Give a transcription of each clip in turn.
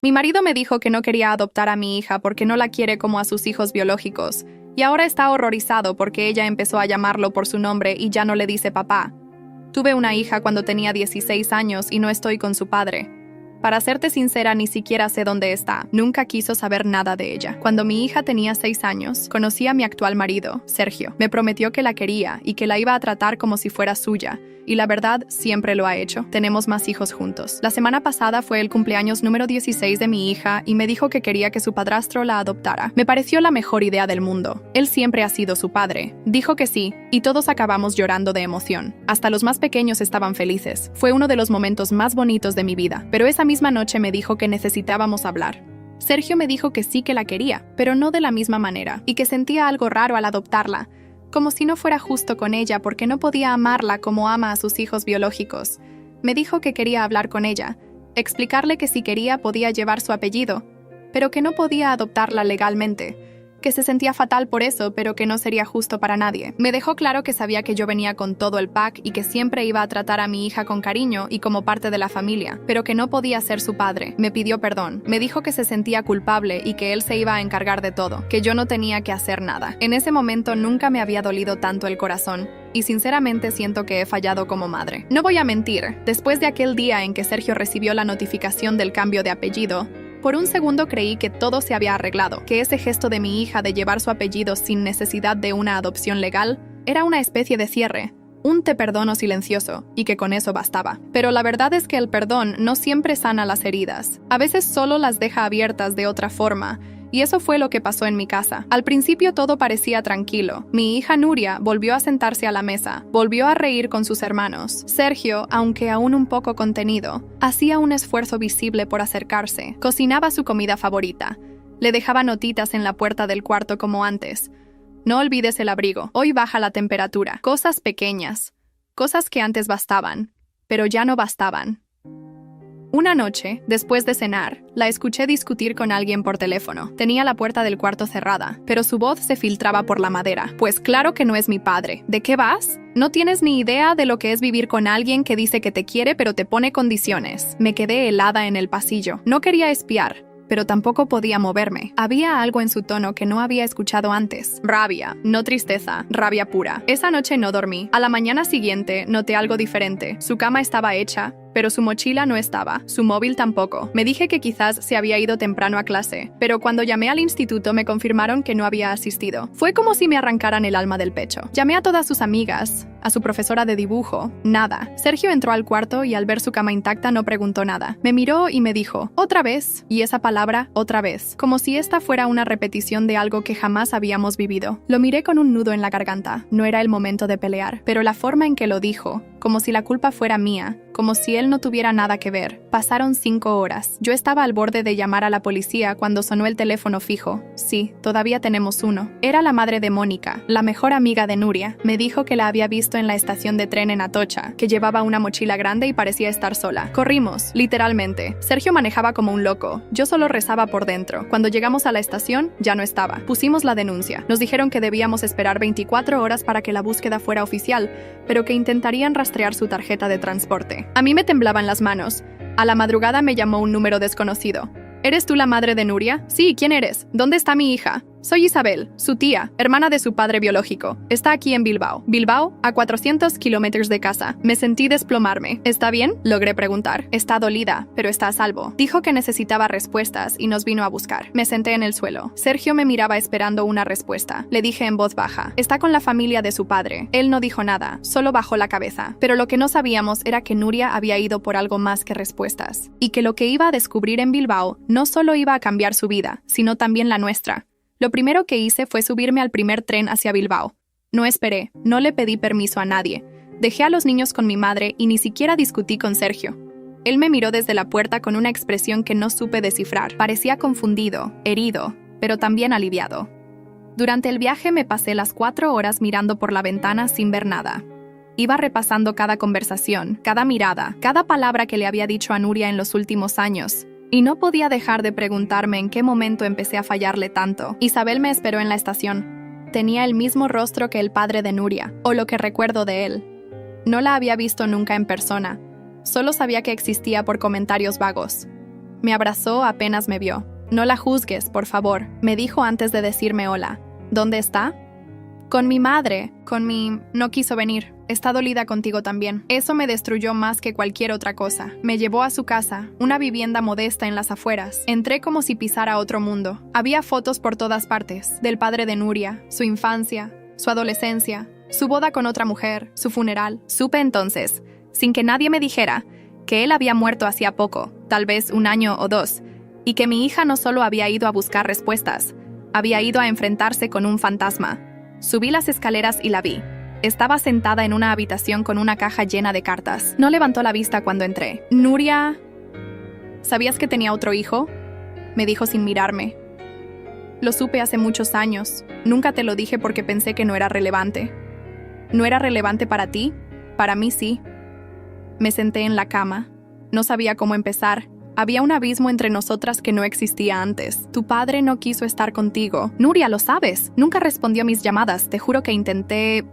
Mi marido me dijo que no quería adoptar a mi hija porque no la quiere como a sus hijos biológicos, y ahora está horrorizado porque ella empezó a llamarlo por su nombre y ya no le dice papá. Tuve una hija cuando tenía 16 años y no estoy con su padre. Para serte sincera, ni siquiera sé dónde está. Nunca quiso saber nada de ella. Cuando mi hija tenía 6 años, conocí a mi actual marido, Sergio. Me prometió que la quería y que la iba a tratar como si fuera suya. Y la verdad, siempre lo ha hecho. Tenemos más hijos juntos. La semana pasada fue el cumpleaños número 16 de mi hija y me dijo que quería que su padrastro la adoptara. Me pareció la mejor idea del mundo. Él siempre ha sido su padre. Dijo que sí, y todos acabamos llorando de emoción. Hasta los más pequeños estaban felices. Fue uno de los momentos más bonitos de mi vida. Pero esa misma noche me dijo que necesitábamos hablar. Sergio me dijo que sí que la quería, pero no de la misma manera, y que sentía algo raro al adoptarla. Como si no fuera justo con ella porque no podía amarla como ama a sus hijos biológicos. Me dijo que quería hablar con ella, explicarle que si quería podía llevar su apellido, pero que no podía adoptarla legalmente, que se sentía fatal por eso, pero que no sería justo para nadie. Me dejó claro que sabía que yo venía con todo el pack y que siempre iba a tratar a mi hija con cariño y como parte de la familia, pero que no podía ser su padre. Me pidió perdón. Me dijo que se sentía culpable y que él se iba a encargar de todo, que yo no tenía que hacer nada. En ese momento nunca me había dolido tanto el corazón, y sinceramente siento que he fallado como madre. No voy a mentir, después de aquel día en que Sergio recibió la notificación del cambio de apellido, por un segundo creí que todo se había arreglado, que ese gesto de mi hija de llevar su apellido sin necesidad de una adopción legal era una especie de cierre, un te perdono silencioso, y que con eso bastaba. Pero la verdad es que el perdón no siempre sana las heridas, a veces solo las deja abiertas de otra forma, y eso fue lo que pasó en mi casa. Al principio todo parecía tranquilo. Mi hija Nuria volvió a sentarse a la mesa, volvió a reír con sus hermanos. Sergio, aunque aún un poco contenido, hacía un esfuerzo visible por acercarse. Cocinaba su comida favorita. Le dejaba notitas en la puerta del cuarto como antes. No olvides el abrigo. Hoy baja la temperatura. Cosas pequeñas. Cosas que antes bastaban, pero ya no bastaban. Una noche, después de cenar, la escuché discutir con alguien por teléfono. Tenía la puerta del cuarto cerrada, pero su voz se filtraba por la madera. Pues claro que no es mi padre. ¿De qué vas? No tienes ni idea de lo que es vivir con alguien que dice que te quiere pero te pone condiciones. Me quedé helada en el pasillo. No quería espiar, pero tampoco podía moverme. Había algo en su tono que no había escuchado antes. Rabia, no tristeza, rabia pura. Esa noche no dormí. A la mañana siguiente noté algo diferente. Su cama estaba hecha, pero su mochila no estaba, su móvil tampoco. Me dije que quizás se había ido temprano a clase, pero cuando llamé al instituto me confirmaron que no había asistido. Fue como si me arrancaran el alma del pecho. Llamé a todas sus amigas, a su profesora de dibujo, nada. Sergio entró al cuarto y al ver su cama intacta no preguntó nada. Me miró y me dijo, otra vez, y esa palabra, otra vez, como si esta fuera una repetición de algo que jamás habíamos vivido. Lo miré con un nudo en la garganta. No era el momento de pelear, pero la forma en que lo dijo, como si la culpa fuera mía, como si él no tuviera nada que ver. Pasaron 5 horas. Yo estaba al borde de llamar a la policía cuando sonó el teléfono fijo. Sí, todavía tenemos uno. Era la madre de Mónica, la mejor amiga de Nuria. Me dijo que la había visto en la estación de tren en Atocha, que llevaba una mochila grande y parecía estar sola. Corrimos, literalmente. Sergio manejaba como un loco. Yo solo rezaba por dentro. Cuando llegamos a la estación, ya no estaba. Pusimos la denuncia. Nos dijeron que debíamos esperar 24 horas para que la búsqueda fuera oficial, pero que intentarían rastrear su tarjeta de transporte. A mí me temblaban las manos. A la madrugada me llamó un número desconocido. ¿Eres tú la madre de Nuria? Sí, ¿quién eres? ¿Dónde está mi hija? Soy Isabel, su tía, hermana de su padre biológico. Está aquí en Bilbao. Bilbao, a 400 kilómetros de casa. Me sentí desplomarme. ¿Está bien? Logré preguntar. Está dolida, pero está a salvo. Dijo que necesitaba respuestas y nos vino a buscar. Me senté en el suelo. Sergio me miraba esperando una respuesta. Le dije en voz baja. Está con la familia de su padre. Él no dijo nada, solo bajó la cabeza. Pero lo que no sabíamos era que Nuria había ido por algo más que respuestas. Y que lo que iba a descubrir en Bilbao no solo iba a cambiar su vida, sino también la nuestra. Lo primero que hice fue subirme al primer tren hacia Bilbao. No esperé, no le pedí permiso a nadie. Dejé a los niños con mi madre y ni siquiera discutí con Sergio. Él me miró desde la puerta con una expresión que no supe descifrar. Parecía confundido, herido, pero también aliviado. Durante el viaje me pasé las 4 horas mirando por la ventana sin ver nada. Iba repasando cada conversación, cada mirada, cada palabra que le había dicho a Nuria en los últimos años. Y no podía dejar de preguntarme en qué momento empecé a fallarle tanto. Isabel me esperó en la estación. Tenía el mismo rostro que el padre de Nuria, o lo que recuerdo de él. No la había visto nunca en persona. Solo sabía que existía por comentarios vagos. Me abrazó apenas me vio. No la juzgues, por favor, me dijo antes de decirme hola. ¿Dónde está? Con mi madre, No quiso venir. Está dolida contigo también. Eso me destruyó más que cualquier otra cosa. Me llevó a su casa, una vivienda modesta en las afueras. Entré como si pisara otro mundo. Había fotos por todas partes, del padre de Nuria, su infancia, su adolescencia, su boda con otra mujer, su funeral. Supe entonces, sin que nadie me dijera, que él había muerto hacía poco, tal vez 1 año o 2, y que mi hija no solo había ido a buscar respuestas, había ido a enfrentarse con un fantasma. Subí las escaleras y la vi. Estaba sentada en una habitación con una caja llena de cartas. No levantó la vista cuando entré. Nuria, ¿sabías que tenía otro hijo? Me dijo sin mirarme. Lo supe hace muchos años. Nunca te lo dije porque pensé que no era relevante. ¿No era relevante para ti? Para mí sí. Me senté en la cama. No sabía cómo empezar. Había un abismo entre nosotras que no existía antes. Tu padre no quiso estar contigo. Nuria, lo sabes. Nunca respondió a mis llamadas. Te juro que intenté...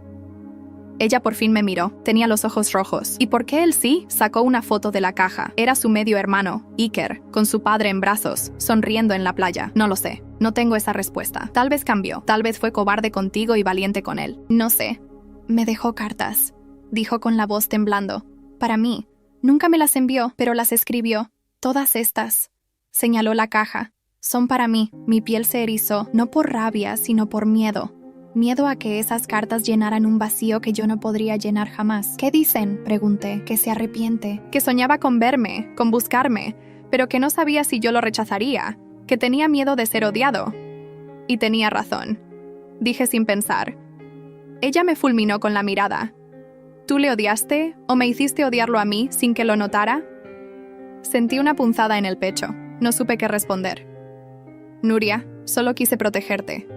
Ella por fin me miró. Tenía los ojos rojos. ¿Y por qué él sí? Sacó una foto de la caja. Era su medio hermano, Iker, con su padre en brazos, sonriendo en la playa. No lo sé. No tengo esa respuesta. Tal vez cambió. Tal vez fue cobarde contigo y valiente con él. No sé. Me dejó cartas, dijo con la voz temblando. Para mí. Nunca me las envió, pero las escribió. Todas estas. Señaló la caja. Son para mí. Mi piel se erizó, no por rabia, sino por miedo. Miedo a que esas cartas llenaran un vacío que yo no podría llenar jamás. ¿Qué dicen? Pregunté. Que se arrepiente. Que soñaba con verme, con buscarme, pero que no sabía si yo lo rechazaría. Que tenía miedo de ser odiado. Y tenía razón. Dije sin pensar. Ella me fulminó con la mirada. ¿Tú le odiaste o me hiciste odiarlo a mí sin que lo notara? Sentí una punzada en el pecho. No supe qué responder. Nuria, solo quise protegerte.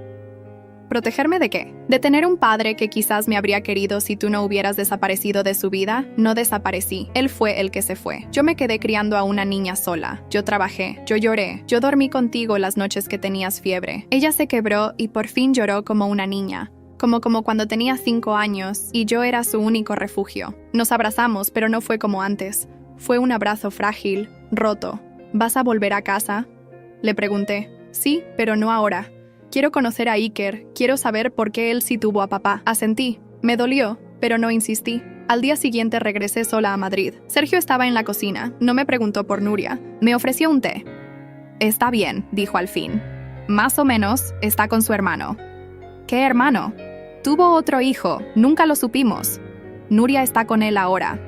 ¿Protegerme de qué? De tener un padre que quizás me habría querido si tú no hubieras desaparecido de su vida. No desaparecí. Él fue el que se fue. Yo me quedé criando a una niña sola. Yo trabajé. Yo lloré. Yo dormí contigo las noches que tenías fiebre. Ella se quebró y por fin lloró como una niña. Como cuando tenía 5 años y yo era su único refugio. Nos abrazamos, pero no fue como antes. Fue un abrazo frágil, roto. ¿Vas a volver a casa? Le pregunté. Sí, pero no ahora. Quiero conocer a Iker, quiero saber por qué él sí tuvo a papá. Asentí. Me dolió, pero no insistí. Al día siguiente regresé sola a Madrid. Sergio estaba en la cocina. No me preguntó por Nuria. Me ofreció un té. Está bien, dijo al fin. Más o menos, está con su hermano. ¿Qué hermano? Tuvo otro hijo, nunca lo supimos. Nuria está con él ahora.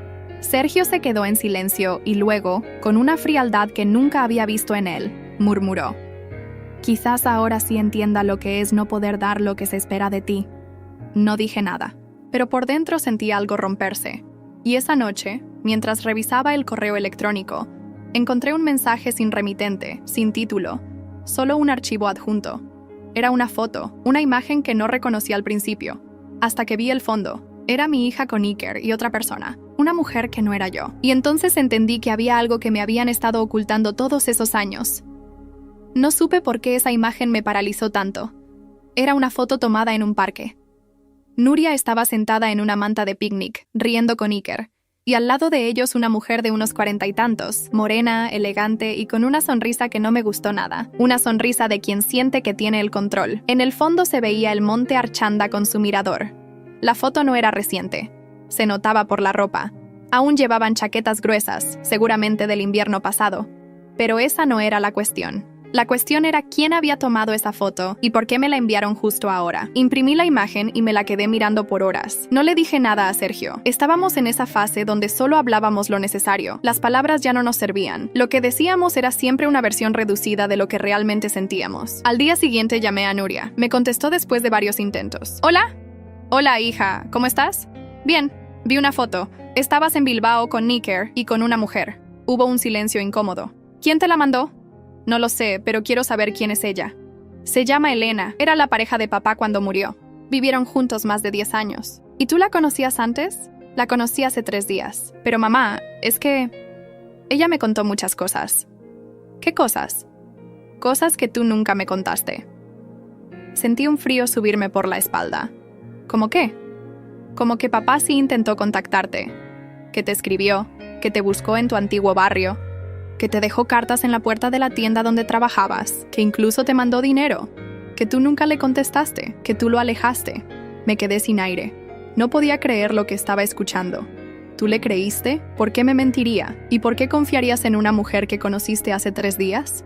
Sergio se quedó en silencio y luego, con una frialdad que nunca había visto en él, murmuró. Quizás ahora sí entienda lo que es no poder dar lo que se espera de ti. No dije nada, pero por dentro sentí algo romperse. Y esa noche, mientras revisaba el correo electrónico, encontré un mensaje sin remitente, sin título, solo un archivo adjunto. Era una foto, una imagen que no reconocí al principio, hasta que vi el fondo. Era mi hija con Iker y otra persona, una mujer que no era yo. Y entonces entendí que había algo que me habían estado ocultando todos esos años. No supe por qué esa imagen me paralizó tanto. Era una foto tomada en un parque. Nuria estaba sentada en una manta de picnic, riendo con Iker, y al lado de ellos una mujer de unos 40 y tantos, morena, elegante y con una sonrisa que no me gustó nada. Una sonrisa de quien siente que tiene el control. En el fondo se veía el monte Archanda con su mirador. La foto no era reciente. Se notaba por la ropa. Aún llevaban chaquetas gruesas, seguramente del invierno pasado. Pero esa no era la cuestión. La cuestión era quién había tomado esa foto y por qué me la enviaron justo ahora. Imprimí la imagen y me la quedé mirando por horas. No le dije nada a Sergio. Estábamos en esa fase donde solo hablábamos lo necesario. Las palabras ya no nos servían. Lo que decíamos era siempre una versión reducida de lo que realmente sentíamos. Al día siguiente llamé a Nuria. Me contestó después de varios intentos. ¿Hola? Hola, hija. ¿Cómo estás? Bien. Vi una foto. Estabas en Bilbao con Iker y con una mujer. Hubo un silencio incómodo. ¿Quién te la mandó? No lo sé, pero quiero saber quién es ella. Se llama Elena. Era la pareja de papá cuando murió. Vivieron juntos más de 10 años. ¿Y tú la conocías antes? La conocí hace 3 días. Pero mamá, es que... Ella me contó muchas cosas. ¿Qué cosas? Cosas que tú nunca me contaste. Sentí un frío subirme por la espalda. ¿Cómo qué? Como que papá sí intentó contactarte. Que te escribió, que te buscó en tu antiguo barrio, que te dejó cartas en la puerta de la tienda donde trabajabas, que incluso te mandó dinero, que tú nunca le contestaste, que tú lo alejaste. Me quedé sin aire. No podía creer lo que estaba escuchando. ¿Tú le creíste? ¿Por qué me mentiría? ¿Y por qué confiarías en una mujer que conociste hace 3 días?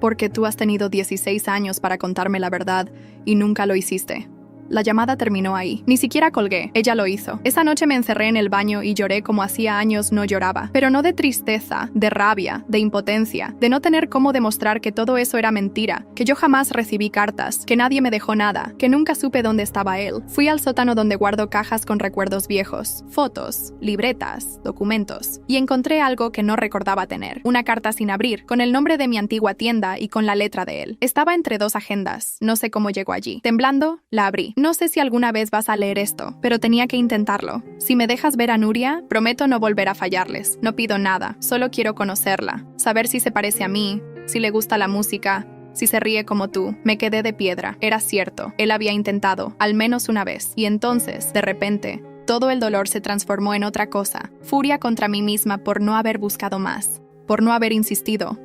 Porque tú has tenido 16 años para contarme la verdad y nunca lo hiciste. La llamada terminó ahí. Ni siquiera colgué. Ella lo hizo. Esa noche me encerré en el baño y lloré como hacía años no lloraba. Pero no de tristeza, de rabia, de impotencia, de no tener cómo demostrar que todo eso era mentira, que yo jamás recibí cartas, que nadie me dejó nada, que nunca supe dónde estaba él. Fui al sótano donde guardo cajas con recuerdos viejos, fotos, libretas, documentos, y encontré algo que no recordaba tener. Una carta sin abrir, con el nombre de mi antigua tienda y con la letra de él. Estaba entre 2 agendas. No sé cómo llegó allí. Temblando, la abrí. No sé si alguna vez vas a leer esto, pero tenía que intentarlo. Si me dejas ver a Nuria, prometo no volver a fallarles. No pido nada, solo quiero conocerla, saber si se parece a mí, si le gusta la música, si se ríe como tú. Me quedé de piedra. Era cierto, él había intentado, al menos una vez. Y entonces, de repente, todo el dolor se transformó en otra cosa. Furia contra mí misma por no haber buscado más, por no haber insistido,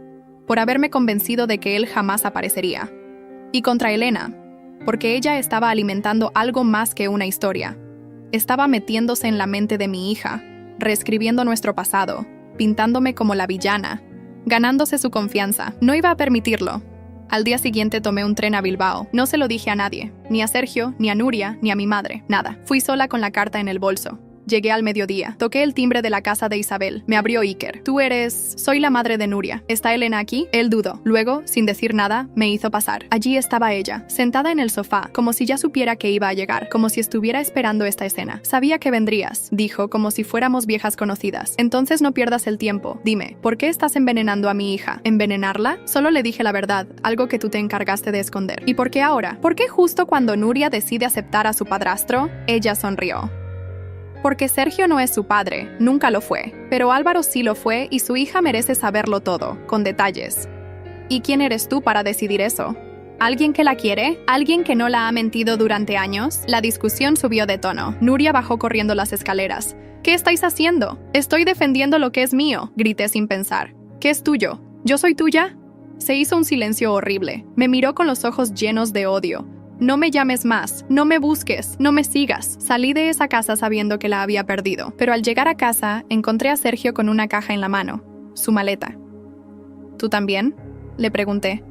por haberme convencido de que él jamás aparecería. Y contra Elena, porque ella estaba alimentando algo más que una historia. Estaba metiéndose en la mente de mi hija, reescribiendo nuestro pasado, pintándome como la villana, ganándose su confianza. No iba a permitirlo. Al día siguiente tomé un tren a Bilbao. No se lo dije a nadie, ni a Sergio, ni a Nuria, ni a mi madre, nada. Fui sola con la carta en el bolso. Llegué al mediodía. Toqué el timbre de la casa de Isabel. Me abrió Iker. Tú eres... Soy la madre de Nuria. ¿Está Elena aquí? Él dudó. Luego, sin decir nada, me hizo pasar. Allí estaba ella, sentada en el sofá, como si ya supiera que iba a llegar, como si estuviera esperando esta escena. Sabía que vendrías, dijo, como si fuéramos viejas conocidas. Entonces no pierdas el tiempo. Dime, ¿por qué estás envenenando a mi hija? ¿Envenenarla? Solo le dije la verdad, algo que tú te encargaste de esconder. ¿Y por qué ahora? ¿Por qué justo cuando Nuria decide aceptar a su padrastro? Ella sonrió. Porque Sergio no es su padre, nunca lo fue, pero Álvaro sí lo fue y su hija merece saberlo todo, con detalles. ¿Y quién eres tú para decidir eso? ¿Alguien que la quiere? ¿Alguien que no la ha mentido durante años? La discusión subió de tono. Nuria bajó corriendo las escaleras. ¿Qué estáis haciendo? Estoy defendiendo lo que es mío, grité sin pensar. ¿Qué es tuyo? ¿Yo soy tuya? Se hizo un silencio horrible. Me miró con los ojos llenos de odio. No me llames más, no me busques, no me sigas. Salí de esa casa sabiendo que la había perdido, pero al llegar a casa encontré a Sergio con una caja en la mano, su maleta. ¿Tú también?, le pregunté.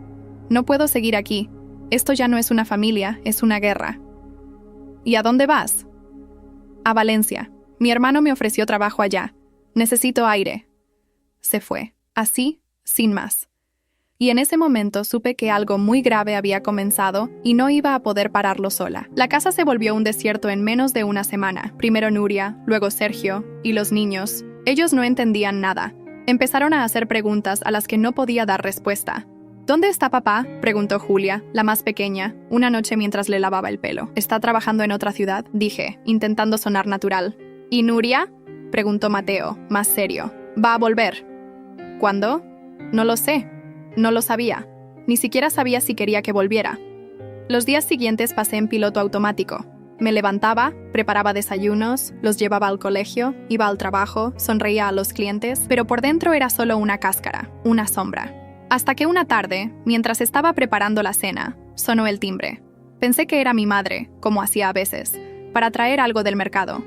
No puedo seguir aquí. Esto ya no es una familia, es una guerra. ¿Y a dónde vas? A Valencia. Mi hermano me ofreció trabajo allá. Necesito aire. Se fue, así, sin más. Y en ese momento supe que algo muy grave había comenzado y no iba a poder pararlo sola. La casa se volvió un desierto en menos de una semana. Primero Nuria, luego Sergio y los niños. Ellos no entendían nada. Empezaron a hacer preguntas a las que no podía dar respuesta. ¿Dónde está papá?, preguntó Julia, la más pequeña, una noche mientras le lavaba el pelo. ¿Está trabajando en otra ciudad?, dije, intentando sonar natural. ¿Y Nuria?, preguntó Mateo, más serio. ¿Va a volver? ¿Cuándo? No lo sé. No lo sabía. Ni siquiera sabía si quería que volviera. Los días siguientes pasé en piloto automático. Me levantaba, preparaba desayunos, los llevaba al colegio, iba al trabajo, sonreía a los clientes, pero por dentro era solo una cáscara, una sombra. Hasta que una tarde, mientras estaba preparando la cena, sonó el timbre. Pensé que era mi madre, como hacía a veces, para traer algo del mercado.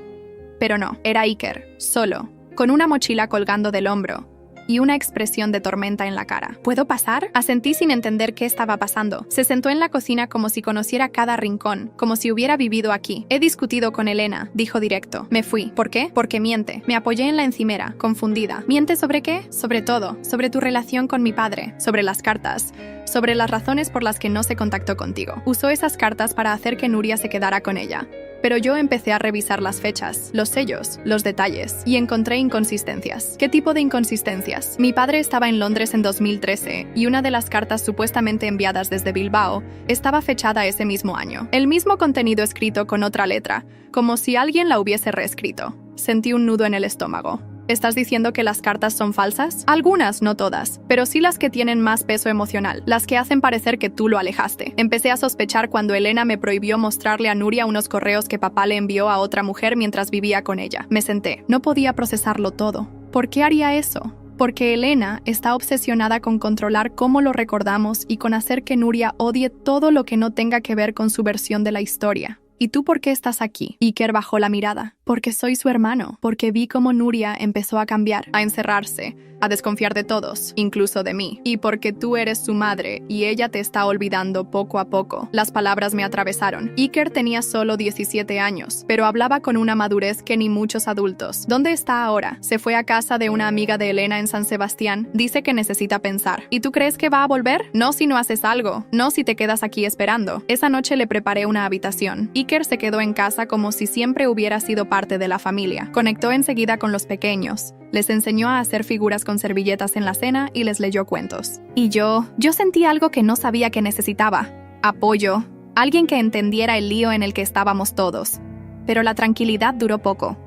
Pero no, era Iker, solo, con una mochila colgando del hombro y una expresión de tormenta en la cara. ¿Puedo pasar?, asentí sin entender qué estaba pasando. Se sentó en la cocina como si conociera cada rincón, como si hubiera vivido aquí. He discutido con Elena, dijo directo. Me fui. ¿Por qué? Porque miente. Me apoyé en la encimera, confundida. ¿Miente sobre qué? Sobre todo. Sobre tu relación con mi padre, sobre las cartas, sobre las razones por las que no se contactó contigo. Usó esas cartas para hacer que Nuria se quedara con ella. Pero yo empecé a revisar las fechas, los sellos, los detalles, y encontré inconsistencias. ¿Qué tipo de inconsistencias? Mi padre estaba en Londres en 2013, y una de las cartas supuestamente enviadas desde Bilbao estaba fechada ese mismo año. El mismo contenido escrito con otra letra, como si alguien la hubiese reescrito. Sentí un nudo en el estómago. ¿Estás diciendo que las cartas son falsas? Algunas, no todas, pero sí las que tienen más peso emocional, las que hacen parecer que tú lo alejaste. Empecé a sospechar cuando Elena me prohibió mostrarle a Nuria unos correos que papá le envió a otra mujer mientras vivía con ella. Me senté. No podía procesarlo todo. ¿Por qué haría eso? Porque Elena está obsesionada con controlar cómo lo recordamos y con hacer que Nuria odie todo lo que no tenga que ver con su versión de la historia. ¿Y tú por qué estás aquí? Iker bajó la mirada. Porque soy su hermano. Porque vi cómo Nuria empezó a cambiar, a encerrarse, a desconfiar de todos, incluso de mí. Y porque tú eres su madre y ella te está olvidando poco a poco. Las palabras me atravesaron. Iker tenía solo 17 años, pero hablaba con una madurez que ni muchos adultos. ¿Dónde está ahora? Se fue a casa de una amiga de Elena en San Sebastián. Dice que necesita pensar. ¿Y tú crees que va a volver? No si no haces algo. No si te quedas aquí esperando. Esa noche le preparé una habitación. Iker se quedó en casa como si siempre hubiera sido parte de la familia. Conectó enseguida con los pequeños. Les enseñó a hacer figuras con servilletas en la cena y les leyó cuentos. Y yo sentí algo que no sabía que necesitaba. Apoyo. Alguien que entendiera el lío en el que estábamos todos. Pero la tranquilidad duró poco.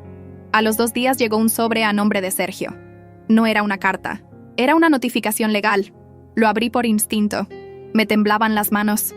A los 2 días llegó un sobre a nombre de Sergio. No era una carta. Era una notificación legal. Lo abrí por instinto. Me temblaban las manos.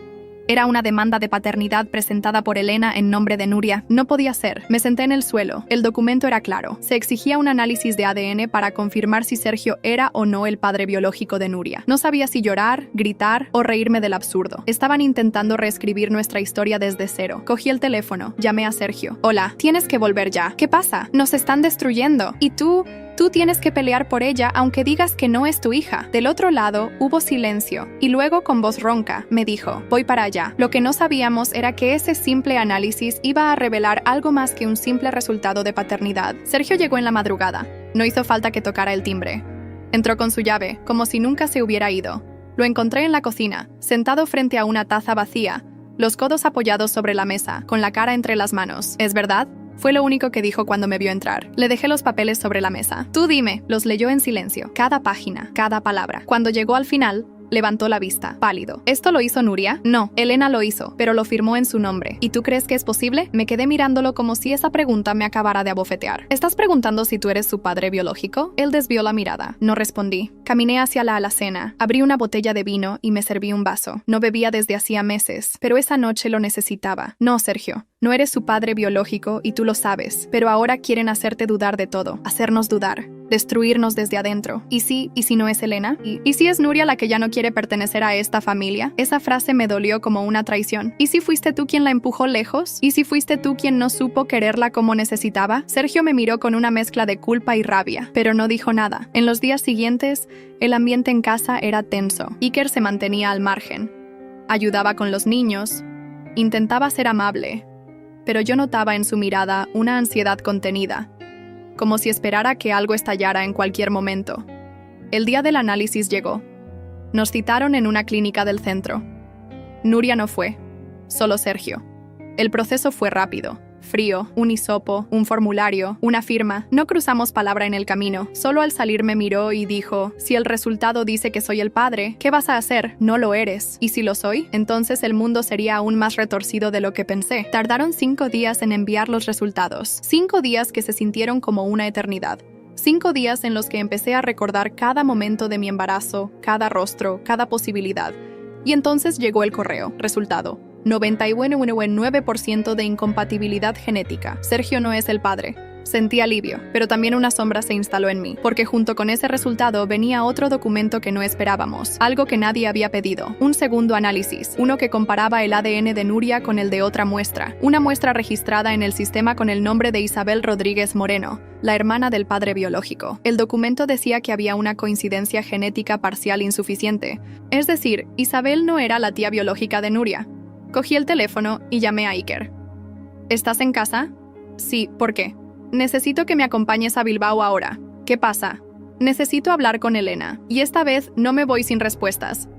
Era una demanda de paternidad presentada por Elena en nombre de Nuria. No podía ser. Me senté en el suelo. El documento era claro. Se exigía un análisis de ADN para confirmar si Sergio era o no el padre biológico de Nuria. No sabía si llorar, gritar o reírme del absurdo. Estaban intentando reescribir nuestra historia desde cero. Cogí el teléfono. Llamé a Sergio. Hola, tienes que volver ya. ¿Qué pasa? Nos están destruyendo. ¿Y tú tienes que pelear por ella aunque digas que no es tu hija. Del otro lado hubo silencio y luego con voz ronca me dijo, voy para allá. Lo que no sabíamos era que ese simple análisis iba a revelar algo más que un simple resultado de paternidad. Sergio llegó en la madrugada. No hizo falta que tocara el timbre. Entró con su llave, como si nunca se hubiera ido. Lo encontré en la cocina, sentado frente a una taza vacía, los codos apoyados sobre la mesa, con la cara entre las manos. ¿Es verdad? Fue lo único que dijo cuando me vio entrar. Le dejé los papeles sobre la mesa. Tú dime. Los leyó en silencio. Cada página, cada palabra. Cuando llegó al final, levantó la vista, pálido. ¿Esto lo hizo Nuria? No, Elena lo hizo, pero lo firmó en su nombre. ¿Y tú crees que es posible? Me quedé mirándolo como si esa pregunta me acabara de abofetear. ¿Estás preguntando si tú eres su padre biológico? Él desvió la mirada. No respondí. Caminé hacia la alacena, abrí una botella de vino y me serví un vaso. No bebía desde hacía meses, pero esa noche lo necesitaba. No, Sergio. No eres su padre biológico y tú lo sabes, pero ahora quieren hacerte dudar de todo, hacernos dudar, destruirnos desde adentro. ¿Y si no es Elena? ¿Y si es Nuria la que ya no quiere pertenecer a esta familia? Esa frase me dolió como una traición. ¿Y si fuiste tú quien la empujó lejos? ¿Y si fuiste tú quien no supo quererla como necesitaba? Sergio me miró con una mezcla de culpa y rabia, pero no dijo nada. En los días siguientes, el ambiente en casa era tenso. Iker se mantenía al margen. Ayudaba con los niños. Intentaba ser amable. Pero yo notaba en su mirada una ansiedad contenida, como si esperara que algo estallara en cualquier momento. El día del análisis llegó. Nos citaron en una clínica del centro. Nuria no fue, solo Sergio. El proceso fue rápido. Frío, un hisopo, un formulario, una firma. No cruzamos palabra en el camino. Solo al salir me miró y dijo, si el resultado dice que soy el padre, ¿qué vas a hacer? No lo eres. ¿Y si lo soy? Entonces el mundo sería aún más retorcido de lo que pensé. Tardaron 5 días en enviar los resultados. 5 días que se sintieron como una eternidad. 5 días en los que empecé a recordar cada momento de mi embarazo, cada rostro, cada posibilidad. Y entonces llegó el correo. Resultado. 99% de incompatibilidad genética. Sergio no es el padre. Sentí alivio, pero también una sombra se instaló en mí, porque junto con ese resultado venía otro documento que no esperábamos, algo que nadie había pedido, un segundo análisis, uno que comparaba el ADN de Nuria con el de otra muestra, una muestra registrada en el sistema con el nombre de Isabel Rodríguez Moreno, la hermana del padre biológico. El documento decía que había una coincidencia genética parcial insuficiente, es decir, Isabel no era la tía biológica de Nuria. Cogí el teléfono y llamé a Iker. ¿Estás en casa? Sí, ¿por qué? Necesito que me acompañes a Bilbao ahora. ¿Qué pasa? Necesito hablar con Elena, y esta vez no me voy sin respuestas.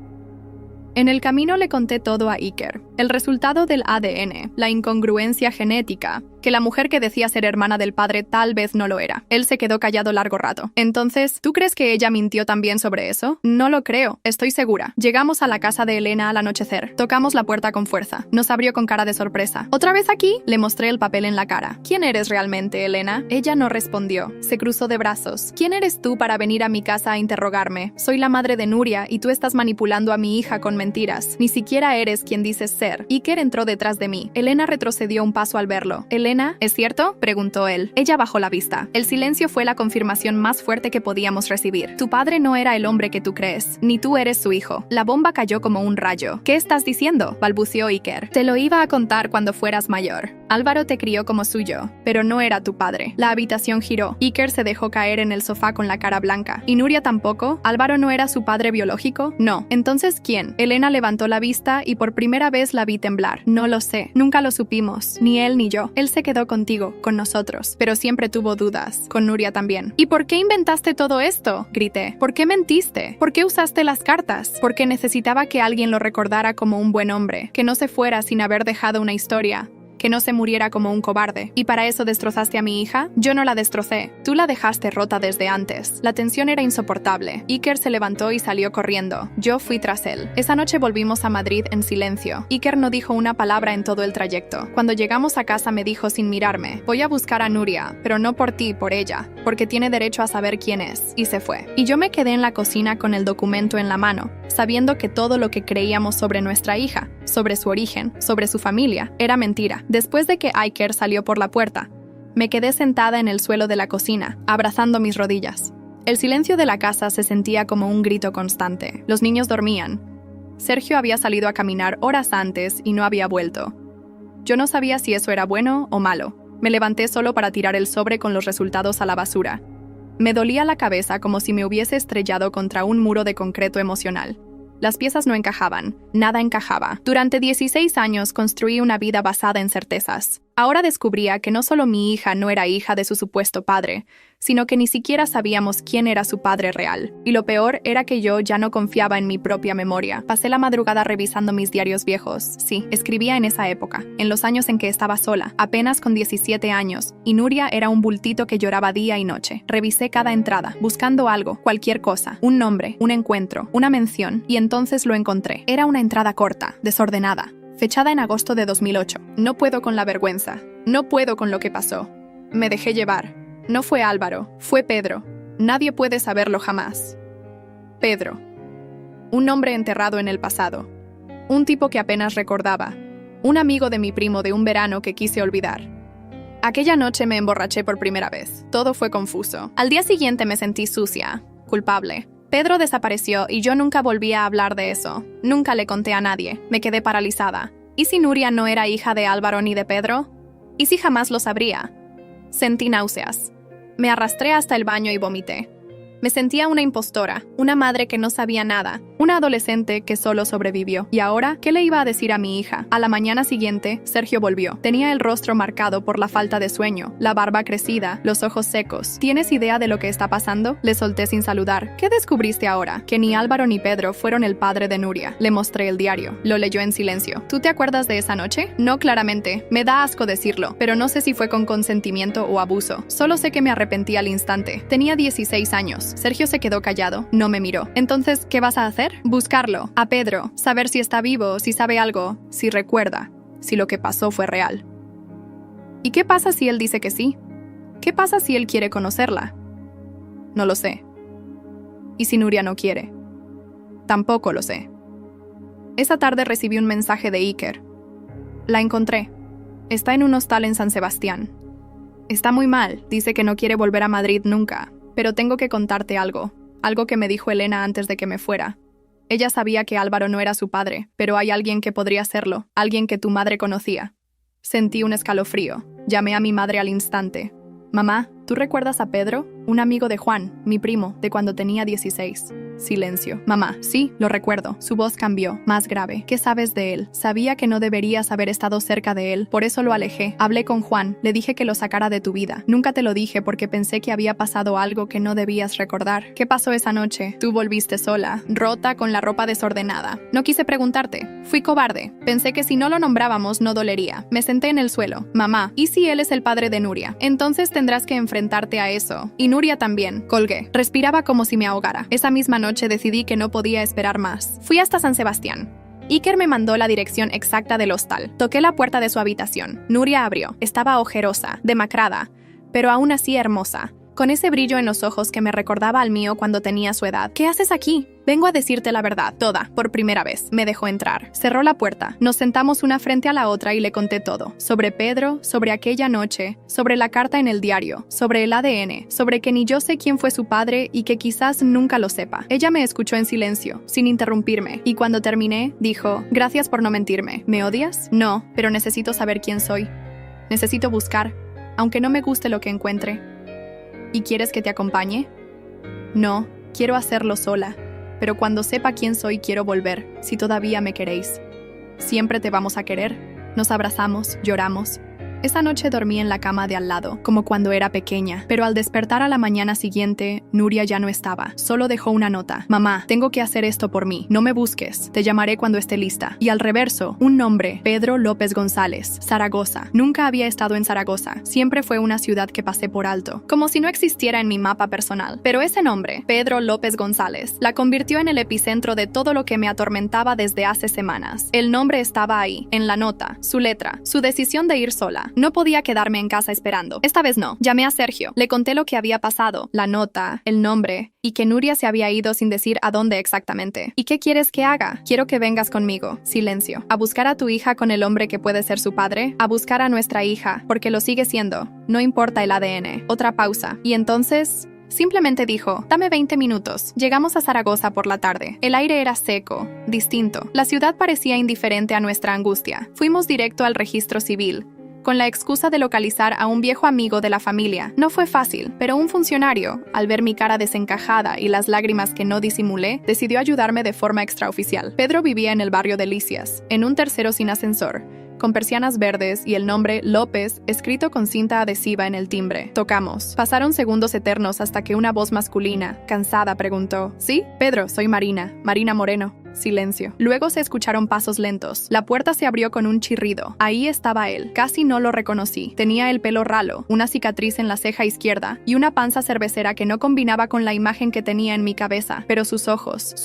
En el camino le conté todo a Iker, el resultado del ADN, la incongruencia genética, que la mujer que decía ser hermana del padre tal vez no lo era. Él se quedó callado largo rato. Entonces, ¿tú crees que ella mintió también sobre eso? No lo creo, estoy segura. Llegamos a la casa de Elena al anochecer. Tocamos la puerta con fuerza. Nos abrió con cara de sorpresa. ¿Otra vez aquí? Le mostré el papel en la cara. ¿Quién eres realmente, Elena? Ella no respondió. Se cruzó de brazos. ¿Quién eres tú para venir a mi casa a interrogarme? Soy la madre de Nuria y tú estás manipulando a mi hija con mentiras. Ni siquiera eres quien dices ser. Iker entró detrás de mí. Elena retrocedió un paso al verlo. Elena «Elena, ¿es cierto?», preguntó él. Ella bajó la vista. El silencio fue la confirmación más fuerte que podíamos recibir. «Tu padre no era el hombre que tú crees, ni tú eres su hijo». La bomba cayó como un rayo. «¿Qué estás diciendo?», balbuceó Iker. «Te lo iba a contar cuando fueras mayor. Álvaro te crió como suyo, pero no era tu padre». La habitación giró. Iker se dejó caer en el sofá con la cara blanca. ¿Y Nuria tampoco? ¿Álvaro no era su padre biológico? No. ¿Entonces quién? Elena levantó la vista y por primera vez la vi temblar. «No lo sé. Nunca lo supimos. Ni él ni yo. Él se quedó contigo, con nosotros. Pero siempre tuvo dudas. Con Nuria también». «¿Y por qué inventaste todo esto?», grité. «¿Por qué mentiste? ¿Por qué usaste las cartas?». «Porque necesitaba que alguien lo recordara como un buen hombre. Que no se fuera sin haber dejado una historia. Que no se muriera como un cobarde. ¿Y para eso destrozaste a mi hija?». «Yo no la destrocé. Tú la dejaste rota desde antes». La tensión era insoportable. Iker se levantó y salió corriendo. Yo fui tras él. Esa noche volvimos a Madrid en silencio. Iker no dijo una palabra en todo el trayecto. Cuando llegamos a casa me dijo sin mirarme: «Voy a buscar a Nuria, pero no por ti, por ella, porque tiene derecho a saber quién es». Y se fue. Y yo me quedé en la cocina con el documento en la mano, sabiendo que todo lo que creíamos sobre nuestra hija, sobre su origen, sobre su familia, era mentira. Después de que Iker salió por la puerta, me quedé sentada en el suelo de la cocina, abrazando mis rodillas. El silencio de la casa se sentía como un grito constante. Los niños dormían. Sergio había salido a caminar horas antes y no había vuelto. Yo no sabía si eso era bueno o malo. Me levanté solo para tirar el sobre con los resultados a la basura. Me dolía la cabeza como si me hubiese estrellado contra un muro de concreto emocional. Las piezas no encajaban, nada encajaba. Durante 16 años construí una vida basada en certezas. Ahora descubría que no solo mi hija no era hija de su supuesto padre, sino que ni siquiera sabíamos quién era su padre real. Y lo peor era que yo ya no confiaba en mi propia memoria. Pasé la madrugada revisando mis diarios viejos. Sí, escribía en esa época, en los años en que estaba sola, apenas con 17 años, y Nuria era un bultito que lloraba día y noche. Revisé cada entrada, buscando algo, cualquier cosa, un nombre, un encuentro, una mención, y entonces lo encontré. Era una entrada corta, desordenada, fechada en agosto de 2008. No puedo con la vergüenza. No puedo con lo que pasó. Me dejé llevar. No fue Álvaro, fue Pedro. Nadie puede saberlo jamás. Pedro. Un hombre enterrado en el pasado. Un tipo que apenas recordaba. Un amigo de mi primo de un verano que quise olvidar. Aquella noche me emborraché por primera vez. Todo fue confuso. Al día siguiente me sentí sucia, culpable. Pedro desapareció y yo nunca volví a hablar de eso. Nunca le conté a nadie. Me quedé paralizada. ¿Y si Nuria no era hija de Álvaro ni de Pedro? ¿Y si jamás lo sabría? Sentí náuseas. Me arrastré hasta el baño y vomité. Me sentía una impostora, una madre que no sabía nada, una adolescente que solo sobrevivió. ¿Y ahora qué le iba a decir a mi hija? A la mañana siguiente, Sergio volvió. Tenía el rostro marcado por la falta de sueño, la barba crecida, los ojos secos. ¿Tienes idea de lo que está pasando?, le solté sin saludar. ¿Qué descubriste ahora? Que ni Álvaro ni Pedro fueron el padre de Nuria. Le mostré el diario. Lo leyó en silencio. ¿Tú te acuerdas de esa noche? No, claramente. Me da asco decirlo, pero no sé si fue con consentimiento o abuso. Solo sé que me arrepentí al instante. Tenía 16 años. Sergio se quedó callado, no me miró. Entonces, ¿qué vas a hacer? Buscarlo, a Pedro, saber si está vivo, si sabe algo, si recuerda, si lo que pasó fue real. ¿Y qué pasa si él dice que sí? ¿Qué pasa si él quiere conocerla? No lo sé. ¿Y si Nuria no quiere? Tampoco lo sé. Esa tarde recibí un mensaje de Iker. La encontré. Está en un hostal en San Sebastián. Está muy mal, dice que no quiere volver a Madrid nunca. Pero tengo que contarte algo que me dijo Elena antes de que me fuera. Ella sabía que Álvaro no era su padre, pero hay alguien que podría serlo, alguien que tu madre conocía. Sentí un escalofrío. Llamé a mi madre al instante. Mamá, ¿tú recuerdas a Pedro? Un amigo de Juan, mi primo, de cuando tenía 16. Silencio. Mamá, sí, lo recuerdo. Su voz cambió, más grave. ¿Qué sabes de él? Sabía que no deberías haber estado cerca de él, por eso lo alejé. Hablé con Juan, le dije que lo sacara de tu vida. Nunca te lo dije porque pensé que había pasado algo que no debías recordar. ¿Qué pasó esa noche? Tú volviste sola, rota, con la ropa desordenada. No quise preguntarte. Fui cobarde. Pensé que si no lo nombrábamos no dolería. Me senté en el suelo. Mamá, ¿y si él es el padre de Nuria? Entonces tendrás que enfrentarte a eso. Y Nuria también. Colgué. Respiraba como si me ahogara. Esa misma noche decidí que no podía esperar más. Fui hasta San Sebastián. Iker me mandó la dirección exacta del hostal. Toqué la puerta de su habitación. Nuria abrió. Estaba ojerosa, demacrada, pero aún así hermosa, con ese brillo en los ojos que me recordaba al mío cuando tenía su edad. ¿Qué haces aquí? Vengo a decirte la verdad, toda, por primera vez. Me dejó entrar. Cerró la puerta. Nos sentamos una frente a la otra y le conté todo. Sobre Pedro, sobre aquella noche, sobre la carta en el diario, sobre el ADN, sobre que ni yo sé quién fue su padre y que quizás nunca lo sepa. Ella me escuchó en silencio, sin interrumpirme, y cuando terminé, dijo, gracias por no mentirme. ¿Me odias? No, pero necesito saber quién soy. Necesito buscar, aunque no me guste lo que encuentre. ¿Y quieres que te acompañe? No, quiero hacerlo sola. Pero cuando sepa quién soy, quiero volver, si todavía me queréis. Siempre te vamos a querer. Nos abrazamos, lloramos. Esa noche dormí en la cama de al lado, como cuando era pequeña, pero al despertar a la mañana siguiente, Nuria ya no estaba. Solo dejó una nota. Mamá, tengo que hacer esto por mí. No me busques. Te llamaré cuando esté lista. Y al reverso, un nombre, Pedro López González, Zaragoza. Nunca había estado en Zaragoza. Siempre fue una ciudad que pasé por alto, como si no existiera en mi mapa personal. Pero ese nombre, Pedro López González, la convirtió en el epicentro de todo lo que me atormentaba desde hace semanas. El nombre estaba ahí, en la nota, su letra, su decisión de ir sola. No podía quedarme en casa esperando. Esta vez no. Llamé a Sergio. Le conté lo que había pasado, la nota, el nombre, y que Nuria se había ido sin decir a dónde exactamente. ¿Y qué quieres que haga? Quiero que vengas conmigo. Silencio. A buscar a tu hija con el hombre que puede ser su padre. A buscar a nuestra hija, porque lo sigue siendo. No importa el ADN. Otra pausa. Y entonces... simplemente dijo, dame 20 minutos. Llegamos a Zaragoza por la tarde. El aire era seco, distinto. La ciudad parecía indiferente a nuestra angustia. Fuimos directo al registro civil, con la excusa de localizar a un viejo amigo de la familia. No fue fácil, pero un funcionario, al ver mi cara desencajada y las lágrimas que no disimulé, decidió ayudarme de forma extraoficial. Pedro vivía en el barrio Delicias, en un tercero sin ascensor, con persianas verdes y el nombre López escrito con cinta adhesiva en el timbre. Tocamos. Pasaron segundos eternos hasta que una voz masculina, cansada, preguntó, ¿sí? Pedro, soy Marina Moreno. Silencio. Luego se escucharon pasos lentos. La puerta se abrió con un chirrido. Ahí estaba él. Casi no lo reconocí. Tenía el pelo ralo, una cicatriz en la ceja izquierda y una panza cervecera que no combinaba con la imagen que tenía en mi cabeza. Pero sus ojos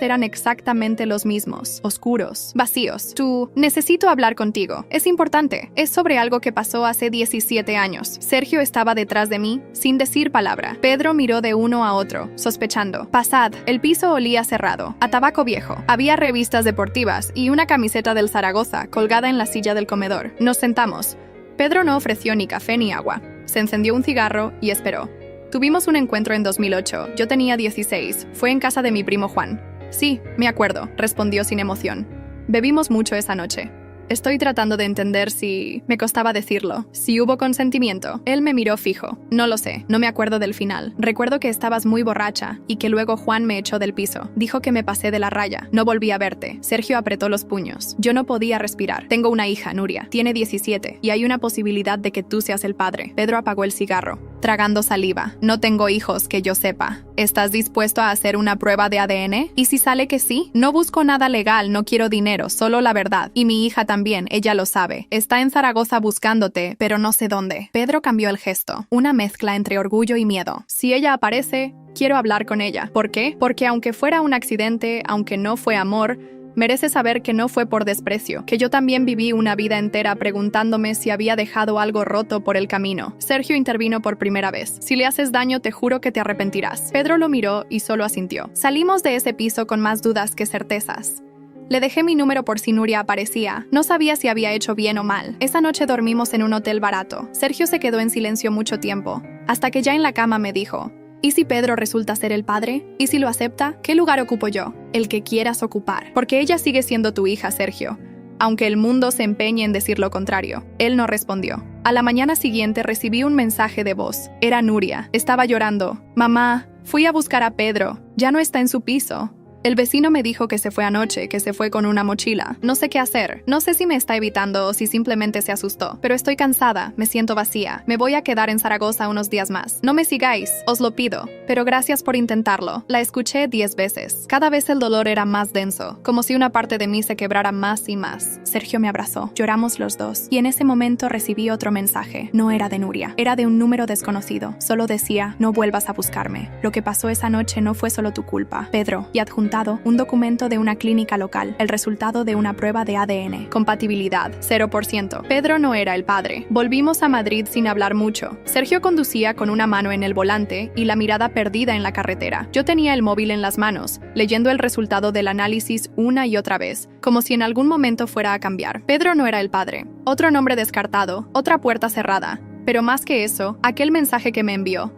eran exactamente los mismos. Oscuros, vacíos. Tú, necesito hablar contigo. Es importante. Es sobre algo que pasó hace 17 años. Sergio estaba detrás de mí, sin decir palabra. Pedro miró de uno a otro, sospechando. Pasad. El piso olía cerrado, a tabaco viejo. Había revistas deportivas y una camiseta del Zaragoza colgada en la silla del comedor. Nos sentamos. Pedro no ofreció ni café ni agua. Se encendió un cigarro y esperó. Tuvimos un encuentro en 2008. Yo tenía 16. Fue en casa de mi primo Juan. Sí, me acuerdo, respondió sin emoción. Bebimos mucho esa noche. Estoy tratando de entender si... me costaba decirlo. Si hubo consentimiento. Él me miró fijo. No lo sé, no me acuerdo del final. Recuerdo que estabas muy borracha y que luego Juan me echó del piso. Dijo que me pasé de la raya. No volví a verte. Sergio apretó los puños. Yo no podía respirar. Tengo una hija, Nuria. Tiene 17 y hay una posibilidad de que tú seas el padre. Pedro apagó el cigarro, tragando saliva. No tengo hijos que yo sepa. ¿Estás dispuesto a hacer una prueba de ADN? ¿Y si sale que sí? No busco nada legal, no quiero dinero, solo la verdad. Y mi hija también, ella lo sabe. Está en Zaragoza buscándote, pero no sé dónde. Pedro cambió el gesto, una mezcla entre orgullo y miedo. Si ella aparece, quiero hablar con ella. ¿Por qué? Porque aunque fuera un accidente, aunque no fue amor, merece saber que no fue por desprecio, que yo también viví una vida entera preguntándome si había dejado algo roto por el camino. Sergio intervino por primera vez. Si le haces daño, te juro que te arrepentirás. Pedro lo miró y solo asintió. Salimos de ese piso con más dudas que certezas. Le dejé mi número por si Nuria aparecía. No sabía si había hecho bien o mal. Esa noche dormimos en un hotel barato. Sergio se quedó en silencio mucho tiempo, hasta que ya en la cama me dijo: ¿y si Pedro resulta ser el padre? ¿Y si lo acepta? ¿Qué lugar ocupo yo? El que quieras ocupar. Porque ella sigue siendo tu hija, Sergio, aunque el mundo se empeñe en decir lo contrario. Él no respondió. A la mañana siguiente recibí un mensaje de voz. Era Nuria. Estaba llorando. Mamá, fui a buscar a Pedro. Ya no está en su piso. El vecino me dijo que se fue anoche, que se fue con una mochila. No sé qué hacer. No sé si me está evitando o si simplemente se asustó. Pero estoy cansada, me siento vacía. Me voy a quedar en Zaragoza unos días más. No me sigáis, os lo pido. Pero gracias por intentarlo. La escuché 10 veces. Cada vez el dolor era más denso, como si una parte de mí se quebrara más y más. Sergio me abrazó. Lloramos los dos. Y en ese momento recibí otro mensaje. No era de Nuria. Era de un número desconocido. Solo decía: no vuelvas a buscarme. Lo que pasó esa noche no fue solo tu culpa, Pedro. Y adjuntaba Resultado, un documento de una clínica local. El resultado de una prueba de ADN. Compatibilidad, 0%. Pedro no era el padre. Volvimos a Madrid sin hablar mucho. Sergio conducía con una mano en el volante y la mirada perdida en la carretera. Yo tenía el móvil en las manos, leyendo el resultado del análisis una y otra vez, como si en algún momento fuera a cambiar. Pedro no era el padre. Otro nombre descartado, otra puerta cerrada. Pero más que eso, aquel mensaje que me envió.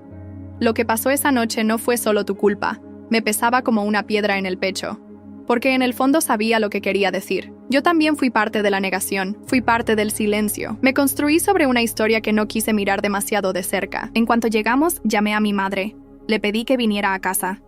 Lo que pasó esa noche no fue solo tu culpa. Me pesaba como una piedra en el pecho. Porque en el fondo sabía lo que quería decir. Yo también fui parte de la negación, fui parte del silencio. Me construí sobre una historia que no quise mirar demasiado de cerca. En cuanto llegamos, llamé a mi madre. Le pedí que viniera a casa.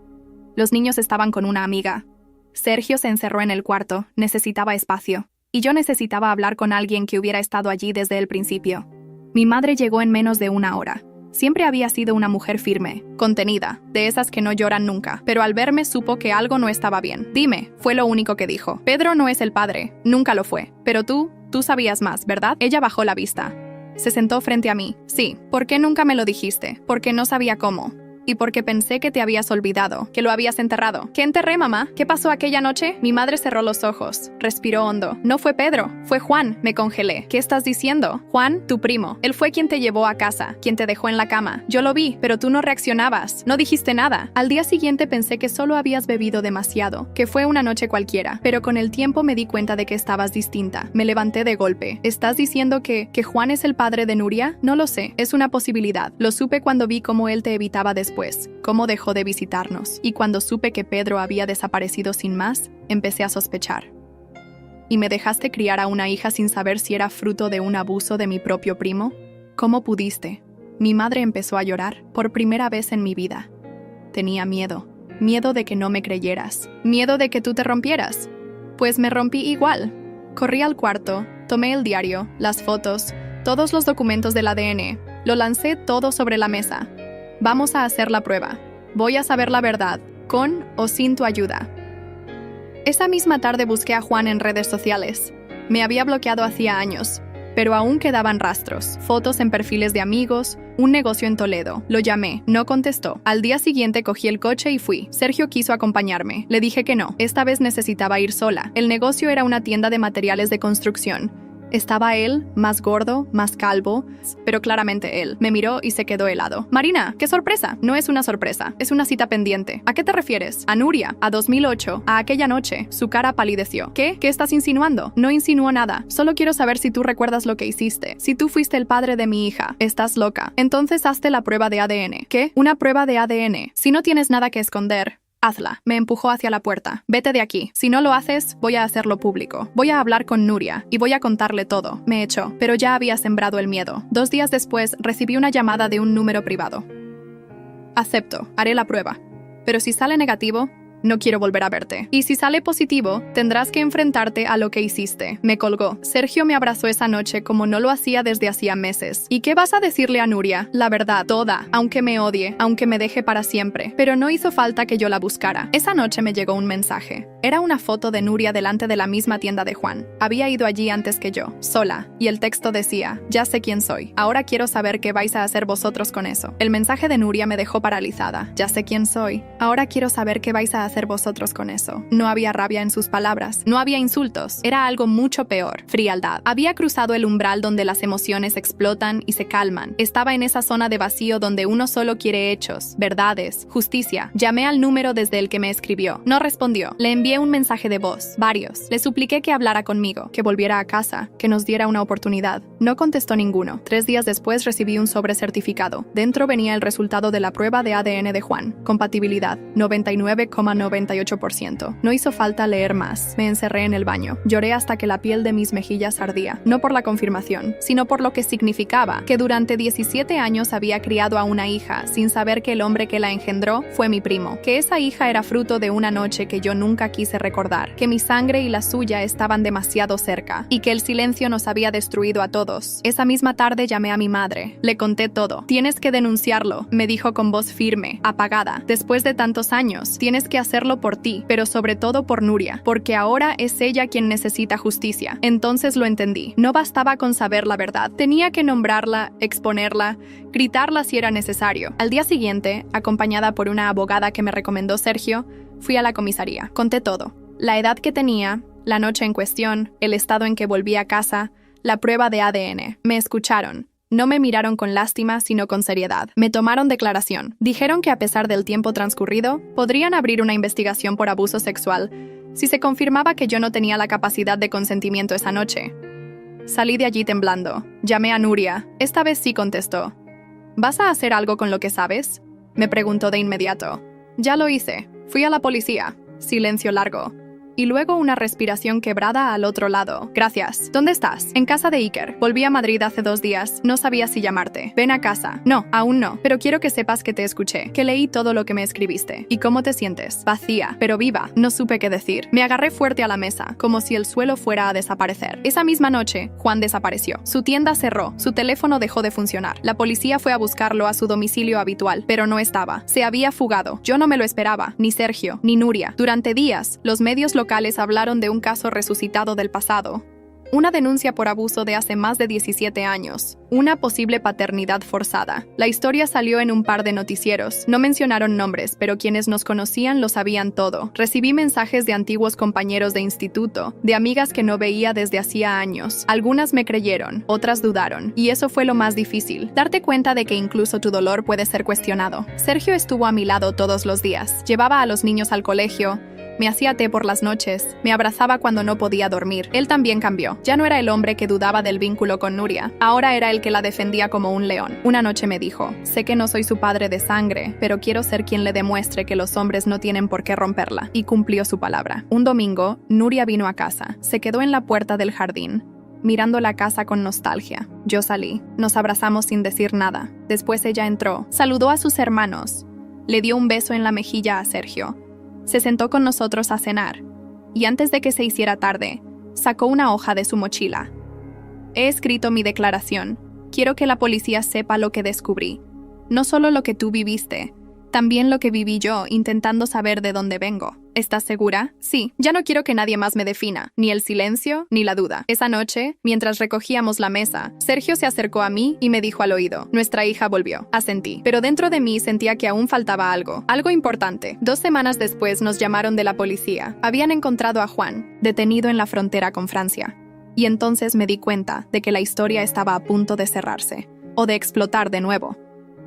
Los niños estaban con una amiga. Sergio se encerró en el cuarto, necesitaba espacio. Y yo necesitaba hablar con alguien que hubiera estado allí desde el principio. Mi madre llegó en menos de una hora. Siempre había sido una mujer firme, contenida, de esas que no lloran nunca, pero al verme supo que algo no estaba bien. Dime, fue lo único que dijo. Pedro no es el padre, nunca lo fue. Pero tú sabías más, ¿verdad? Ella bajó la vista. Se sentó frente a mí. Sí, ¿por qué nunca me lo dijiste? Porque no sabía cómo. Y porque pensé que te habías olvidado, que lo habías enterrado. ¿Qué enterré, mamá? ¿Qué pasó aquella noche? Mi madre cerró los ojos, respiró hondo. No fue Pedro, fue Juan. Me congelé. ¿Qué estás diciendo? Juan, tu primo. Él fue quien te llevó a casa, quien te dejó en la cama. Yo lo vi, pero tú no reaccionabas. No dijiste nada. Al día siguiente pensé que solo habías bebido demasiado, que fue una noche cualquiera. Pero con el tiempo me di cuenta de que estabas distinta. Me levanté de golpe. ¿Estás diciendo que Juan es el padre de Nuria? No lo sé. Es una posibilidad. Lo supe cuando vi cómo él te evitaba después. Cómo dejó de visitarnos. Y cuando supe que Pedro había desaparecido sin más, empecé a sospechar. ¿Y me dejaste criar a una hija sin saber si era fruto de un abuso de mi propio primo? ¿Cómo pudiste? Mi madre empezó a llorar, por primera vez en mi vida. Tenía miedo. Miedo de que no me creyeras. Miedo de que tú te rompieras. Pues me rompí igual. Corrí al cuarto, tomé el diario, las fotos, todos los documentos del ADN. Lo lancé todo sobre la mesa. Vamos a hacer la prueba. Voy a saber la verdad, con o sin tu ayuda. Esa misma tarde busqué a Juan en redes sociales. Me había bloqueado hacía años, pero aún quedaban rastros, fotos en perfiles de amigos, un negocio en Toledo. Lo llamé, no contestó. Al día siguiente cogí el coche y fui. Sergio quiso acompañarme. Le dije que no. Esta vez necesitaba ir sola. El negocio era una tienda de materiales de construcción. Estaba él, más gordo, más calvo, pero claramente él. Me miró y se quedó helado. Marina, ¡qué sorpresa! No es una sorpresa, es una cita pendiente. ¿A qué te refieres? A Nuria, a 2008, a aquella noche. Su cara palideció. ¿Qué? ¿Qué estás insinuando? No insinuó nada. Solo quiero saber si tú recuerdas lo que hiciste. Si tú fuiste el padre de mi hija. Estás loca. Entonces hazte la prueba de ADN. ¿Qué? Una prueba de ADN. Si no tienes nada que esconder, hazla. Me empujó hacia la puerta. Vete de aquí. Si no lo haces, voy a hacerlo público. Voy a hablar con Nuria y voy a contarle todo. Me echó, pero ya había sembrado el miedo. 2 días después, recibí una llamada de un número privado. Acepto. Haré la prueba. Pero si sale negativo, no quiero volver a verte. Y si sale positivo, tendrás que enfrentarte a lo que hiciste. Me colgó. Sergio me abrazó esa noche como no lo hacía desde hacía meses. ¿Y qué vas a decirle a Nuria? La verdad, toda. Aunque me odie, aunque me deje para siempre. Pero no hizo falta que yo la buscara. Esa noche me llegó un mensaje. Era una foto de Nuria delante de la misma tienda de Juan. Había ido allí antes que yo, sola. Y el texto decía, ya sé quién soy. Ahora quiero saber qué vais a hacer vosotros con eso. El mensaje de Nuria me dejó paralizada. Ya sé quién soy. Ahora quiero saber qué vais a hacer vosotros con eso. No había rabia en sus palabras, no había insultos, era algo mucho peor, frialdad. Había cruzado el umbral donde las emociones explotan y se calman. Estaba en esa zona de vacío donde uno solo quiere hechos, verdades, justicia. Llamé al número desde el que me escribió. No respondió. Le envié un mensaje de voz, varios. Le supliqué que hablara conmigo, que volviera a casa, que nos diera una oportunidad. No contestó ninguno. 3 días después recibí un sobre certificado. Dentro venía el resultado de la prueba de ADN de Juan. Compatibilidad, 99,98%. No hizo falta leer más. Me encerré en el baño. Lloré hasta que la piel de mis mejillas ardía. No por la confirmación, sino por lo que significaba que durante 17 años había criado a una hija sin saber que el hombre que la engendró fue mi primo. Que esa hija era fruto de una noche que yo nunca quise recordar. Que mi sangre y la suya estaban demasiado cerca. Y que el silencio nos había destruido a todos. Esa misma tarde llamé a mi madre. Le conté todo. Tienes que denunciarlo, me dijo con voz firme, apagada. Después de tantos años, tienes que hacer hacerlo por ti, pero sobre todo por Nuria, porque ahora es ella quien necesita justicia. Entonces lo entendí. No bastaba con saber la verdad. Tenía que nombrarla, exponerla, gritarla si era necesario. Al día siguiente, acompañada por una abogada que me recomendó Sergio, fui a la comisaría. Conté todo. La edad que tenía, la noche en cuestión, el estado en que volví a casa, la prueba de ADN. Me escucharon. No me miraron con lástima, sino con seriedad. Me tomaron declaración. Dijeron que a pesar del tiempo transcurrido, podrían abrir una investigación por abuso sexual si se confirmaba que yo no tenía la capacidad de consentimiento esa noche. Salí de allí temblando. Llamé a Nuria. Esta vez sí contestó. ¿Vas a hacer algo con lo que sabes?, me preguntó de inmediato. Ya lo hice. Fui a la policía. Silencio largo. Y luego una respiración quebrada al otro lado. Gracias. ¿Dónde estás? En casa de Iker. Volví a Madrid hace 2 días. No sabía si llamarte. Ven a casa. No, aún no. Pero quiero que sepas que te escuché, que leí todo lo que me escribiste. ¿Y cómo te sientes? Vacía, pero viva. No supe qué decir. Me agarré fuerte a la mesa, como si el suelo fuera a desaparecer. Esa misma noche, Juan desapareció. Su tienda cerró. Su teléfono dejó de funcionar. La policía fue a buscarlo a su domicilio habitual, pero no estaba. Se había fugado. Yo no me lo esperaba. Ni Sergio, ni Nuria. Durante días, los medios locales hablaron de un caso resucitado del pasado. Una denuncia por abuso de hace más de 17 años. Una posible paternidad forzada. La historia salió en un par de noticieros. No mencionaron nombres, pero quienes nos conocían lo sabían todo. Recibí mensajes de antiguos compañeros de instituto, de amigas que no veía desde hacía años. Algunas me creyeron, otras dudaron. Y eso fue lo más difícil. Darte cuenta de que incluso tu dolor puede ser cuestionado. Sergio estuvo a mi lado todos los días. Llevaba a los niños al colegio. Me hacía té por las noches, me abrazaba cuando no podía dormir. Él también cambió. Ya no era el hombre que dudaba del vínculo con Nuria. Ahora era el que la defendía como un león. Una noche me dijo, sé que no soy su padre de sangre, pero quiero ser quien le demuestre que los hombres no tienen por qué romperla. Y cumplió su palabra. Un domingo, Nuria vino a casa. Se quedó en la puerta del jardín, mirando la casa con nostalgia. Yo salí. Nos abrazamos sin decir nada. Después ella entró, saludó a sus hermanos, le dio un beso en la mejilla a Sergio. Se sentó con nosotros a cenar, y antes de que se hiciera tarde, sacó una hoja de su mochila. He escrito mi declaración. Quiero que la policía sepa lo que descubrí. No solo lo que tú viviste, también lo que viví yo intentando saber de dónde vengo. ¿Estás segura? Sí. Ya no quiero que nadie más me defina, ni el silencio, ni la duda. Esa noche, mientras recogíamos la mesa, Sergio se acercó a mí y me dijo al oído, nuestra hija volvió. Asentí. Pero dentro de mí sentía que aún faltaba algo importante. 2 semanas después nos llamaron de la policía. Habían encontrado a Juan, detenido en la frontera con Francia. Y entonces me di cuenta de que la historia estaba a punto de cerrarse, o de explotar de nuevo.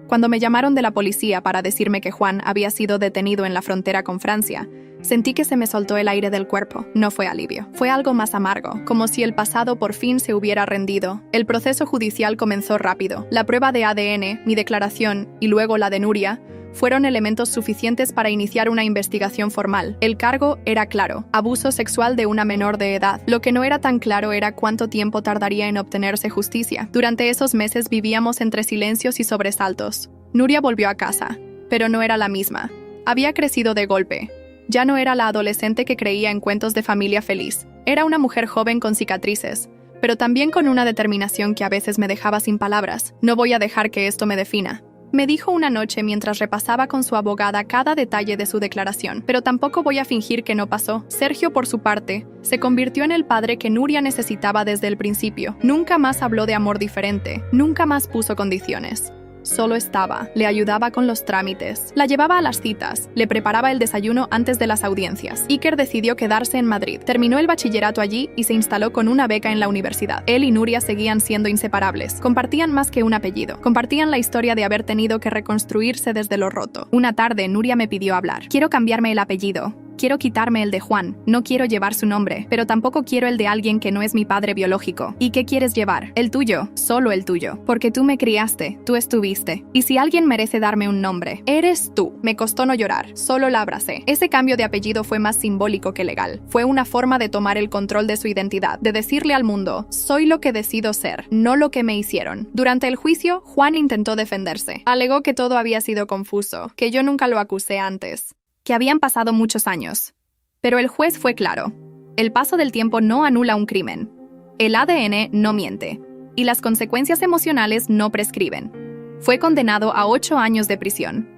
Cuando me llamaron de la policía para decirme que Juan había sido detenido en la frontera con Francia, sentí que se me soltó el aire del cuerpo. No fue alivio. Fue algo más amargo, como si el pasado por fin se hubiera rendido. El proceso judicial comenzó rápido. La prueba de ADN, mi declaración y luego la de Nuria fueron elementos suficientes para iniciar una investigación formal. El cargo era claro: abuso sexual de una menor de edad. Lo que no era tan claro era cuánto tiempo tardaría en obtenerse justicia. Durante esos meses vivíamos entre silencios y sobresaltos. Nuria volvió a casa, pero no era la misma. Había crecido de golpe. Ya no era la adolescente que creía en cuentos de familia feliz. Era una mujer joven con cicatrices, pero también con una determinación que a veces me dejaba sin palabras. No voy a dejar que esto me defina, me dijo una noche mientras repasaba con su abogada cada detalle de su declaración. Pero tampoco voy a fingir que no pasó. Sergio, por su parte, se convirtió en el padre que Nuria necesitaba desde el principio. Nunca más habló de amor diferente, nunca más puso condiciones. Solo estaba, le ayudaba con los trámites, la llevaba a las citas, le preparaba el desayuno antes de las audiencias. Iker decidió quedarse en Madrid, terminó el bachillerato allí y se instaló con una beca en la universidad. Él y Nuria seguían siendo inseparables, compartían más que un apellido, compartían la historia de haber tenido que reconstruirse desde lo roto. Una tarde Nuria me pidió hablar. Quiero cambiarme el apellido. Quiero quitarme el de Juan, no quiero llevar su nombre, pero tampoco quiero el de alguien que no es mi padre biológico. ¿Y qué quieres llevar? El tuyo, solo el tuyo, porque tú me criaste, tú estuviste. Y si alguien merece darme un nombre, eres tú. Me costó no llorar, solo la abracé. Ese cambio de apellido fue más simbólico que legal. Fue una forma de tomar el control de su identidad, de decirle al mundo, soy lo que decido ser, no lo que me hicieron. Durante el juicio, Juan intentó defenderse. Alegó que todo había sido confuso, que yo nunca lo acusé antes, que habían pasado muchos años. Pero el juez fue claro. El paso del tiempo no anula un crimen. El ADN no miente. Y las consecuencias emocionales no prescriben. Fue condenado a 8 años de prisión.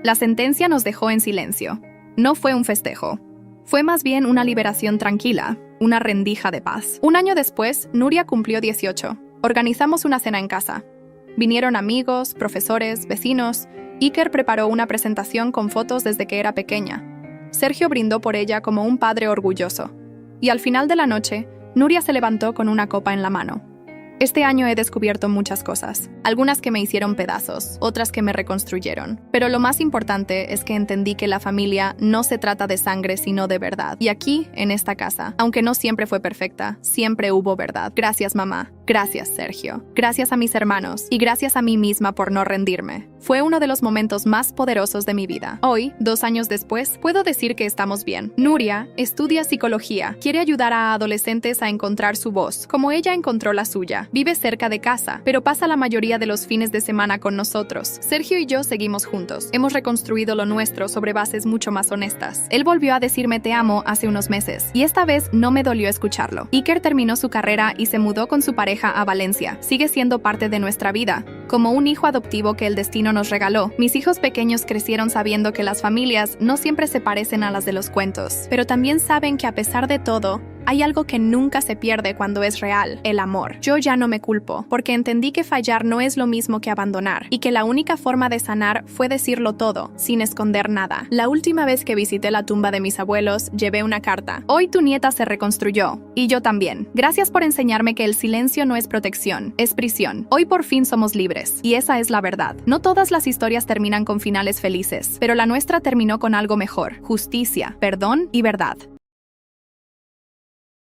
La sentencia nos dejó en silencio. No fue un festejo. Fue más bien una liberación tranquila, una rendija de paz. Un año después, Nuria cumplió 18. Organizamos una cena en casa. Vinieron amigos, profesores, vecinos. Iker preparó una presentación con fotos desde que era pequeña. Sergio brindó por ella como un padre orgulloso. Y al final de la noche, Nuria se levantó con una copa en la mano. Este año he descubierto muchas cosas, algunas que me hicieron pedazos, otras que me reconstruyeron. Pero lo más importante es que entendí que la familia no se trata de sangre sino de verdad. Y aquí, en esta casa, aunque no siempre fue perfecta, siempre hubo verdad. Gracias, mamá. Gracias, Sergio. Gracias a mis hermanos y gracias a mí misma por no rendirme. Fue uno de los momentos más poderosos de mi vida. Hoy, 2 años después, puedo decir que estamos bien. Nuria estudia psicología, quiere ayudar a adolescentes a encontrar su voz, como ella encontró la suya. Vive cerca de casa, pero pasa la mayoría de los fines de semana con nosotros. Sergio y yo seguimos juntos. Hemos reconstruido lo nuestro sobre bases mucho más honestas. Él volvió a decirme te amo hace unos meses, y esta vez no me dolió escucharlo. Iker terminó su carrera y se mudó con su pareja a Valencia. Sigue siendo parte de nuestra vida, como un hijo adoptivo que el destino nos regaló. Mis hijos pequeños crecieron sabiendo que las familias no siempre se parecen a las de los cuentos, pero también saben que a pesar de todo, hay algo que nunca se pierde cuando es real, el amor. Yo ya no me culpo, porque entendí que fallar no es lo mismo que abandonar, y que la única forma de sanar fue decirlo todo, sin esconder nada. La última vez que visité la tumba de mis abuelos, llevé una carta. Hoy tu nieta se reconstruyó, y yo también. Gracias por enseñarme que el silencio no es protección, es prisión. Hoy por fin somos libres, y esa es la verdad. No todas las historias terminan con finales felices, pero la nuestra terminó con algo mejor: justicia, perdón y verdad.